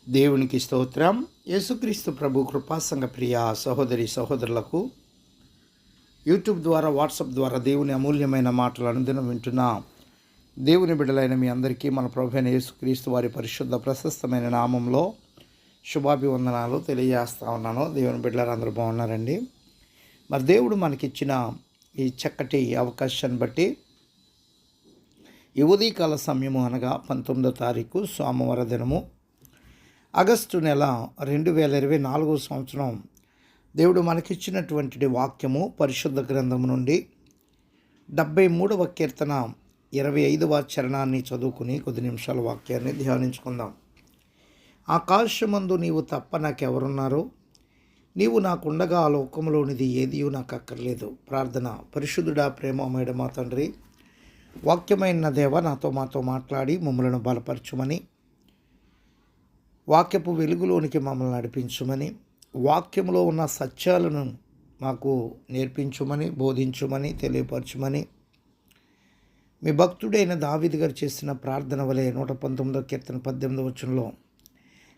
దేవునికి స్తోత్రం. యేసుక్రీస్తు ప్రభు కృపా సంఘ ప్రియ సహోదరి సహోదరులకు యూట్యూబ్ ద్వారా వాట్సాప్ ద్వారా దేవుని అమూల్యమైన మాటలు అనుదినం వింటున్న దేవుని బిడ్డలైన మీ అందరికీ మన ప్రభు అయిన యేసుక్రీస్తు వారి పరిశుద్ధ ప్రశస్తమైన నామంలో శుభాభివందనాలు తెలియజేస్తా ఉన్నాను. దేవుని బిడ్డలారు అందరూ బాగున్నారండి. మరి దేవుడు మనకిచ్చిన ఈ చక్కటి అవకాశాన్ని బట్టి ఈ ఉదయకాల సమయము అనగా 19వ తారీఖు సోమవార దినము ఆగస్టు నెల 2024 సంవత్సరం దేవుడు మనకిచ్చినటువంటి వాక్యము పరిశుద్ధ గ్రంథము నుండి 73వ కీర్తన 25వ చరణాన్ని చదువుకుని కొద్ది నిమిషాల వాక్యాన్ని ధ్యానించుకుందాం. ఆకాశమందు నీవు తప్ప నాకెవరున్నారు, నీవు నాకుండగా ఆ లోకంలోనిది ఏదియూ నాకు అక్కర్లేదు. ప్రార్థన. పరిశుద్ధుడా, ప్రేమమయుడ మా తండ్రి, వాక్యమైన దేవ మాతో మాట్లాడి మమ్మలను బలపరచుమని, వాక్యపు వెలుగులోనికి మమ్మల్ని నడిపించుమని, వాక్యంలో ఉన్న సత్యాలను మాకు నేర్పించుమని, బోధించుమని, తెలియపరచుమని, మీ భక్తుడైన దావీదు గారు చేసిన ప్రార్థన వలె 119వ కీర్తన 18వ వచనంలో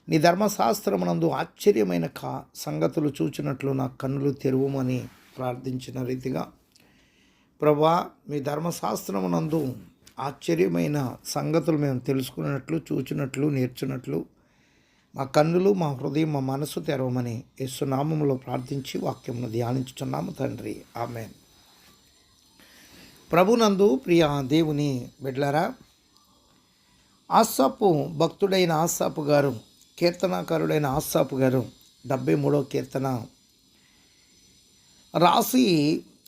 నీ ధర్మశాస్త్రమునందు ఆశ్చర్యమైన సంగతులు చూచినట్లు నా కన్నులు తెరువమని ప్రార్థించిన రీతిగా, ప్రభా, మీ ధర్మశాస్త్రమునందు ఆశ్చర్యమైన సంగతులు మేము తెలుసుకున్నట్లు, చూచినట్లు, నేర్చున్నట్లు మా కన్నులు, మా హృదయం, మా మనసు తెరవమని యేసు నామములో ప్రార్థించి వాక్యమును ధ్యానించుచున్నాము తండ్రి. ఆమేన్. ప్రభునందు ప్రియ దేవుని బిడ్డలారా, ఆసాపు భక్తుడైన ఆసాపు గారు, కీర్తనాకారుడైన ఆసాపు గారు 73వ కీర్తన రాసి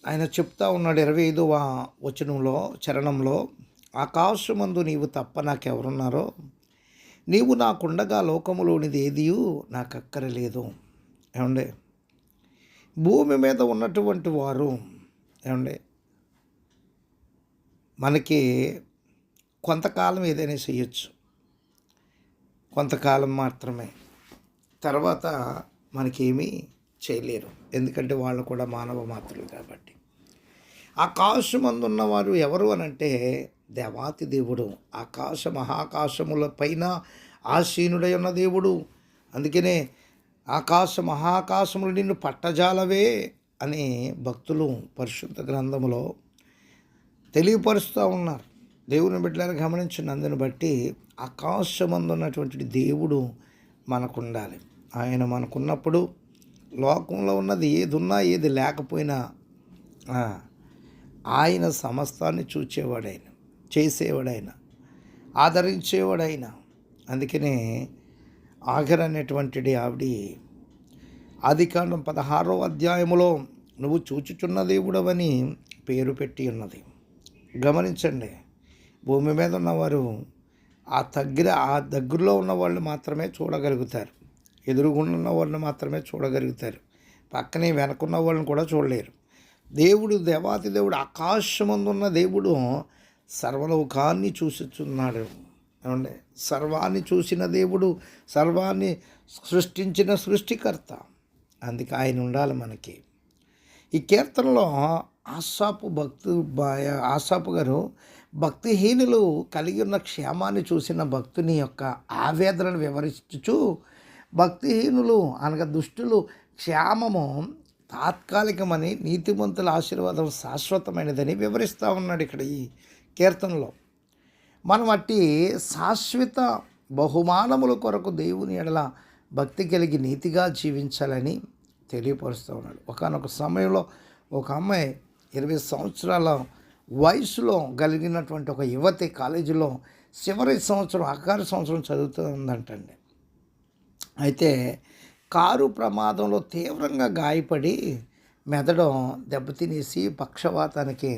ఆయన చెప్తా ఉన్నాడు 25వ వచనంలో, చరణంలో, ఆకాశమందు నీవు తప్ప నాకెవరున్నారో, నీవు నాకుండగా లోకములోనిది ఏదియూ నాకు అక్కరలేదు. ఏమండే, భూమి మీద ఉన్నటువంటి వారు ఏమండే మనకి కొంతకాలం ఏదైనా చేయొచ్చు, కొంతకాలం మాత్రమే. తర్వాత మనకేమీ చేయలేరు, ఎందుకంటే వాళ్ళు కూడా మానవ మాత్రులు కాబట్టి. ఆకాశమందు ఉన్నవారు ఎవరు అనంటే దేవాతి దేవుడు, ఆకాశ మహాకాశముల పైన ఆసీనుడై ఉన్న దేవుడు. అందుకనే ఆకాశ మహాకాశములు నిన్ను పట్టజాలవే అని భక్తులు పరిశుద్ధ గ్రంథములో తెలియపరుస్తూ ఉన్నారు. దేవుని బిడ్డలను గమనించినందుని బట్టి ఆకాశమందు ఉన్నటువంటి దేవుడు మనకు ఉండాలి. ఆయన మనకున్నప్పుడు లోకంలో ఉన్నది ఏది ఉన్నా ఏది లేకపోయినా ఆయన సమస్తాన్ని చూచేవాడైన, చేసేవాడైన, ఆదరించేవాడైన. అందుకనే ఆఖర్ అనేటువంటిది ఆవిడ ఆదికాండం 16వ అధ్యాయములో నువ్వు చూచుచున్న దేవుడవని పేరు పెట్టి ఉన్నది. గమనించండి, భూమి మీద ఉన్నవారు ఆ దగ్గరలో ఉన్న వాళ్ళు మాత్రమే చూడగలుగుతారు, ఎదురుగుండా ఉన్న వాళ్ళని మాత్రమే చూడగలుగుతారు, పక్కనే వెనకున్న వాళ్ళని కూడా చూడలేరు. దేవుడు, దేవాతి దేవుడు, ఆకాశమందున్న దేవుడు సర్వలోకాన్ని చూసుచున్నాడు. ఏమంటే, సర్వాన్ని చూసిన దేవుడు, సర్వాన్ని సృష్టించిన సృష్టికర్త. అందుకే ఆయన ఉండాలి మనకి. ఈ కీర్తనలో ఆసాపు గారు భక్తిహీనులు కలిగి ఉన్న క్షేమాన్ని చూసిన భక్తుని యొక్క ఆవేదనను వివరించుచు, భక్తిహీనులు అనగా దుష్టులు క్షేమము తాత్కాలికమని, నీతిమంతుల ఆశీర్వాదం శాశ్వతమైనదని వివరిస్తూ ఉన్నాడు ఇక్కడ ఈ కీర్తనలో. మనం అట్టి శాశ్వత బహుమానముల కొరకు దేవుని ఎడల భక్తి కలిగి నీతిగా జీవించాలని తెలియపరుస్తూ ఉన్నాడు. ఒకానొక సమయంలో ఒక అమ్మాయి 20 సంవత్సరాల వయసులో కలిగినటువంటి ఒక యువతి కాలేజీలో చివరి సంవత్సరం, ఆఖరి సంవత్సరం చదువుతుందంటండి. అయితే కారు ప్రమాదంలో తీవ్రంగా గాయపడి మెదడు దెబ్బతినేసి పక్షవాతానికి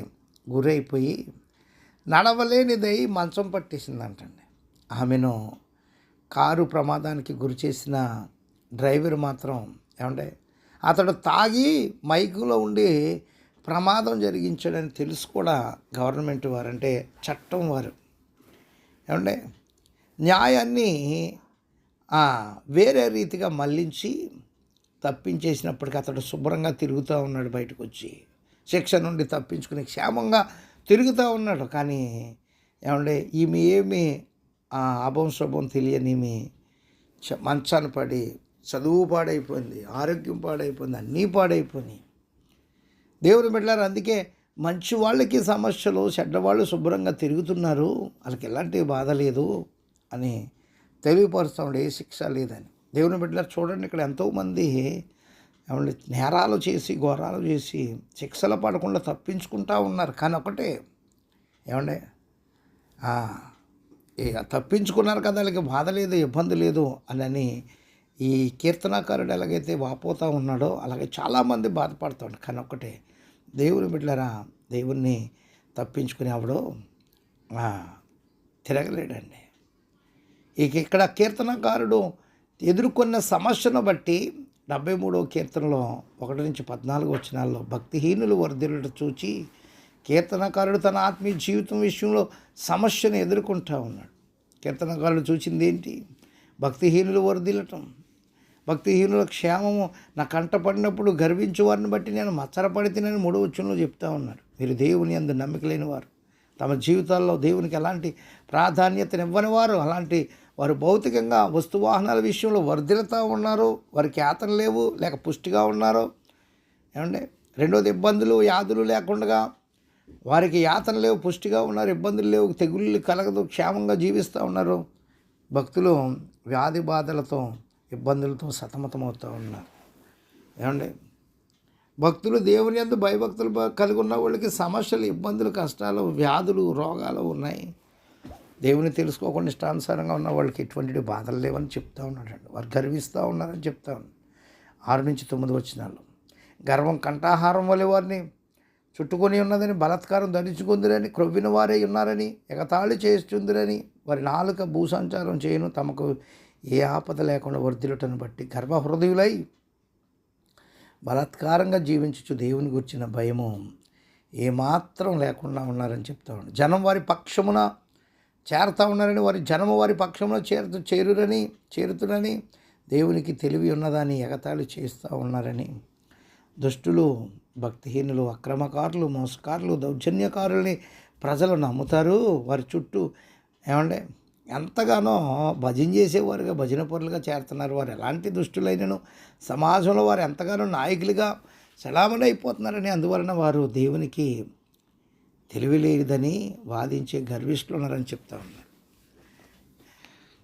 గురైపోయి నడవలేనిదై మంచం పట్టేసిందంటండి. ఆమెను కారు ప్రమాదానికి గురి చేసిన డ్రైవర్ మాత్రం ఏమంటే అతడు తాగి మైకులో ఉండి ప్రమాదం జరిగించాడని తెలుసు కూడా గవర్నమెంట్ వారు, అంటే చట్టం వారు ఏమంటే న్యాయాన్ని వేరే రీతిగా మళ్ళించి తప్పించేసినప్పటికీ అతడు శుభ్రంగా తిరుగుతూ ఉన్నాడు, బయటకు వచ్చి శిక్ష నుండి తప్పించుకుని క్షేమంగా తిరుగుతూ ఉన్నాడు. కానీ ఏమంటే ఈమె ఏమి అభం శుభం తెలియని మంచాన పడి చదువు పాడైపోయింది, ఆరోగ్యం పాడైపోయింది, అన్నీ పాడైపోయినాయి. దేవుని బిడ్డలారా, అందుకే మంచి వాళ్ళకి సమస్యలు, చెడ్డవాళ్ళు శుభ్రంగా తిరుగుతున్నారు, వాళ్ళకి ఎలాంటి బాధ లేదు అని తెలియపరుస్తాడు. ఏ శిక్ష లేదని. దేవుని బిడ్డలారా చూడండి, ఇక్కడ ఎంతోమంది ఏమంటే నేరాలు చేసి ఘోరాలు చేసి శిక్షలు పడకుండా తప్పించుకుంటూ ఉన్నారు. కానీ ఒకటే ఏమండే ఇక తప్పించుకున్నారు కదా, వాళ్ళకి బాధ లేదు, ఇబ్బంది లేదు అని ఈ కీర్తనాకారుడు ఎలాగైతే వాపోతూ ఉన్నాడో అలాగే చాలామంది బాధపడుతాడు. కానీ ఒక్కటే, దేవుని బిడ్డలారా, దేవుణ్ణి తప్పించుకునేవాడు తిరగలేడండి. ఇక ఇక్కడ కీర్తనకారుడు ఎదుర్కొన్న సమస్యను బట్టి 73వ కీర్తనలో 1-14 వచనాల్లో భక్తిహీనులు వర్ధిల్లుట చూచి కీర్తనకారుడు తన ఆత్మీయ జీవితం విషయంలో సమస్యను ఎదుర్కొంటూ ఉన్నాడు. కీర్తనకారుడు చూసింది ఏంటి? భక్తిహీనులు వర్ధిల్లటం, భక్తిహీనుల క్షేమము నా కంట పడినప్పుడు గర్వించు వారిని బట్టి నేను మచ్చరపడితేనని 3వ వచనంలో చెప్తా ఉన్నాడు. మీరు దేవుని యందు నమ్మిక లేని వారు, తమ జీవితాల్లో దేవునికి ఎలాంటి ప్రాధాన్యతనివ్వని వారు, అలాంటి వారు భౌతికంగా వస్తువాహనాల విషయంలో వర్ధిల్లుతూ ఉన్నారు, వారికి యాతన లేవు లేక పుష్టిగా ఉన్నారు. ఏమంటే రెండోది, ఇబ్బందులు వ్యాధులు లేకుండా వారికి యాతన లేవు, పుష్టిగా ఉన్నారు, ఇబ్బందులు లేవు, తెగుళ్ళు కలగదు, క్షేమంగా జీవిస్తూ ఉన్నారు. భక్తులు వ్యాధి బాధలతో ఇబ్బందులతో సతమతమవుతూ ఉన్నారు. ఏమండి భక్తులు దేవుని యందు భయభక్తులు కలిగి ఉన్న వాళ్ళకి సమస్యలు, ఇబ్బందులు, కష్టాలు, వ్యాధులు, రోగాలు ఉన్నాయి. దేవుని తెలుసుకోకుండా ఇష్టానుసారంగా ఉన్న వాళ్ళకి ఎటువంటి బాధలు లేవని చెప్తా ఉన్నాడండి. వారు గర్విస్తూ ఉన్నారని చెప్తా ఉన్నాడు. 6-9 వచనాలు, గర్వం కంఠాహారం వలె వారిని చుట్టుకొని ఉన్నదని, బలాత్కారం ధరించుకుందిరని, క్రొవ్విన వారే ఉన్నారని, ఎగతాళి చేస్తుందిరని, వారి నాలుక భూసంచారం చేయను, తమకు ఏ ఆపద లేకుండా వర్ధిల్లుటను బట్టి గర్భహృదయులై బలాత్కారంగా జీవించు దేవుని గురించిన భయము ఏమాత్రం లేకుండా ఉన్నారని చెప్తా ఉన్నాడు. జనం వారి పక్షమున చేరుతూ ఉన్నారని, వారి జనము వారి పక్షమున చేరుతురని, దేవునికి తెలివి ఉన్నదని ఎగతాళి చేస్తూ ఉన్నారని, దుష్టులు, భక్తిహీనులు, అక్రమకారులు, మోసకారులు, దౌర్జన్యకారుల్ని ప్రజలు నమ్ముతారు. వారి చుట్టూ ఏమంటే ఎంతగానో భజన చేసేవారుగా, భజన పరులుగా చేరుతున్నారు. వారు ఎలాంటి దుష్టులైనను సమాజంలో వారు ఎంతగానో నాయకులుగా చలామణి అయిపోతున్నారని, అందువలన వారు దేవునికి తెలివి లేదని వాదించే గర్విష్ఠులు ఉన్నారని చెప్తా ఉన్నారు.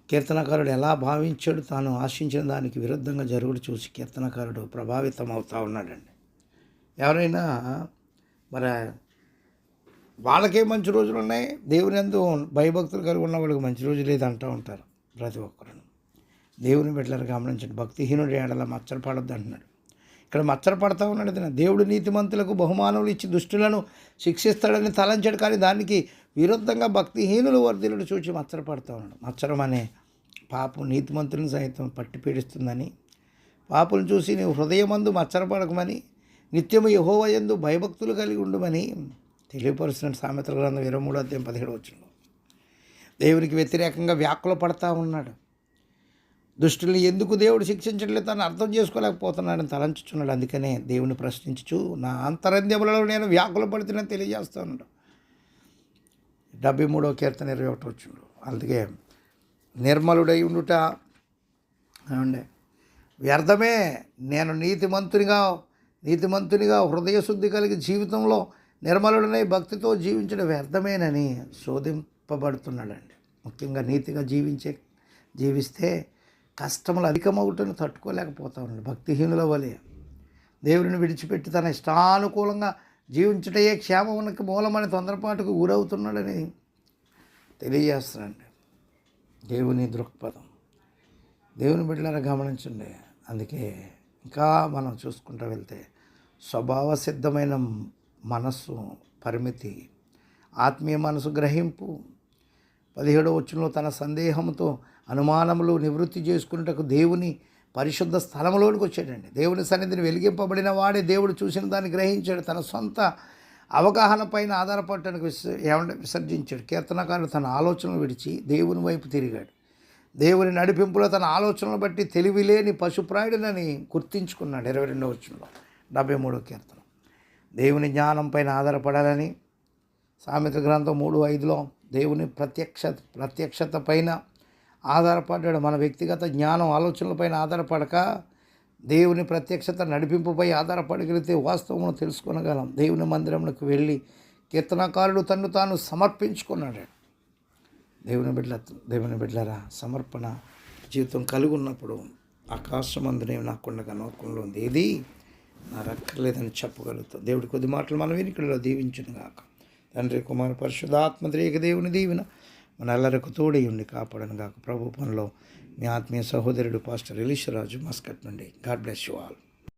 కీర్తనకారుడు ఎలా భావించాడు, తాను ఆశించిన దానికి విరుద్ధంగా జరుగుడు చూసి కీర్తనకారుడు ప్రభావితం అవుతూ ఉన్నాడండి. ఎవరైనా మరి వాళ్ళకే మంచి రోజులు ఉన్నాయి, దేవుని యందు భయభక్తులు కలిగి ఉన్న వాళ్ళకి మంచి రోజు లేదు అంటూ ఉంటారు ప్రతి ఒక్కరు. దేవుని బిడ్డలను గమనించండి. భక్తిహీనుడు ఏడలా మచ్చరపడద్దు అంటున్నాడు. ఇక్కడ మచ్చరపడతా ఉన్నాడు. దేవుడు నీతిమంతులకు బహుమానములు ఇచ్చి దుష్టులను శిక్షిస్తాడని తలంచాడు, కానీ దానికి విరుద్ధంగా భక్తిహీనులు వర్ధిల్లుడు చూచి మచ్చరపడతా ఉన్నాడు. మచ్చరం అనే పాపం నీతిమంతులను సైతం పట్టి పీడిస్తుందని, పాపులను చూసి నీవు హృదయమందు మచ్చరపడకమని, నిత్యము యెహోవా యందు భయభక్తులు కలిగి ఉండమని తెలియపరుస్తున్న సామెతల గ్రంథం 23-17 వచనంలో. దేవునికి వ్యతిరేకంగా వ్యాకుల పడతా ఉన్నాడు. దుష్టుల్ని ఎందుకు దేవుడు శిక్షించట్లేదు అని అర్థం చేసుకోలేకపోతున్నాడని తలంచుచున్నాడు. అందుకనే దేవుని ప్రశ్నించుచు నా అంతరంధ్యములలో నేను వ్యాకుల పడుతున్నాను తెలియజేస్తూ ఉన్నాడు. 73వ కీర్తన 21 వచనంలో. అందుకే నిర్మలుడై ఉండుట ఏమండి వ్యర్థమే, నేను నీతిమంతునిగా హృదయశుద్ధి కలిగి జీవితంలో నిర్మలుడనై భక్తితో జీవించడం వ్యర్థమేనని శోధింపబడుతున్నాడండి. ముఖ్యంగా నీతిగా జీవిస్తే కష్టములు అధికమవుటను తట్టుకోలేకపోతా ఉన్నాడు. భక్తిహీనుల వలె దేవుడిని విడిచిపెట్టి తన ఇష్టానుకూలంగా జీవించుటయే క్షేమమునకు మూలమని తొందరపాటుకు గురవుతున్నాడని తెలియజేస్తున్నాడు దేవుని దృక్పథం. దేవుని బిడ్డలారా గమనించండి. అందుకే ఇంకా మనం చూసుకుంటూ వెళ్తే స్వభావ సిద్ధమైన మనస్సు పరిమితి, ఆత్మీయ మనసు గ్రహింపు. 17వ వచనంలో తన సందేహంతో అనుమానములు నివృత్తి చేసుకున్నటకు దేవుని పరిశుద్ధ స్థలంలోనికి వచ్చాడండి. దేవుని సన్నిధిని వెలిగింపబడిన వాడే దేవుడు చూసిన దాన్ని గ్రహించాడు. తన సొంత అవగాహన పైన ఆధారపడటానికి విసర్జించాడు. కీర్తనకారుడు తన ఆలోచనలు విడిచి దేవుని వైపు తిరిగాడు. దేవుని నడిపింపులో తన ఆలోచనలు బట్టి తెలివిలేని పశుప్రాయుడినని గుర్తించుకున్నాడు. 22వ వచనంలో 73వ కీర్తన. దేవుని జ్ఞానం పైన ఆధారపడాలని సామెత గ్రంథం 3:5లో దేవుని ప్రత్యక్షత పైన ఆధారపడ్డాడు. మన వ్యక్తిగత జ్ఞానం ఆలోచనలపైన ఆధారపడక దేవుని ప్రత్యక్షత నడిపింపుపై ఆధారపడగలిగితే వాస్తవమును తెలుసుకొనగలం. దేవుని మందిరంలోకి వెళ్ళి కీర్తనకారుడు తన్ను తాను సమర్పించుకున్నాడు. దేవుని బిడ్డలారా, సమర్పణ జీవితం కలిగి ఉన్నప్పుడు ఆకాశమందునే నాకుండగా నోకంలో ఉంది ఏది నా రక్కర్లేదని చెప్పగలుగుతాం. దేవుడి కొద్ది మాటలు మన వెనుకల్లో దీవించునుగాక. తండ్రి, కుమార, పరిశుద్ధాత్మ త్రియేక దేవుని దీవెన మన ఎల్లరకు తోడై ఉండి కాపాడను గాక. ప్రభు పనిలో మీ ఆత్మీయ సహోదరుడు పాస్టర్ ఎలీషా రాజు, మస్కట్ నుండి. God bless you all.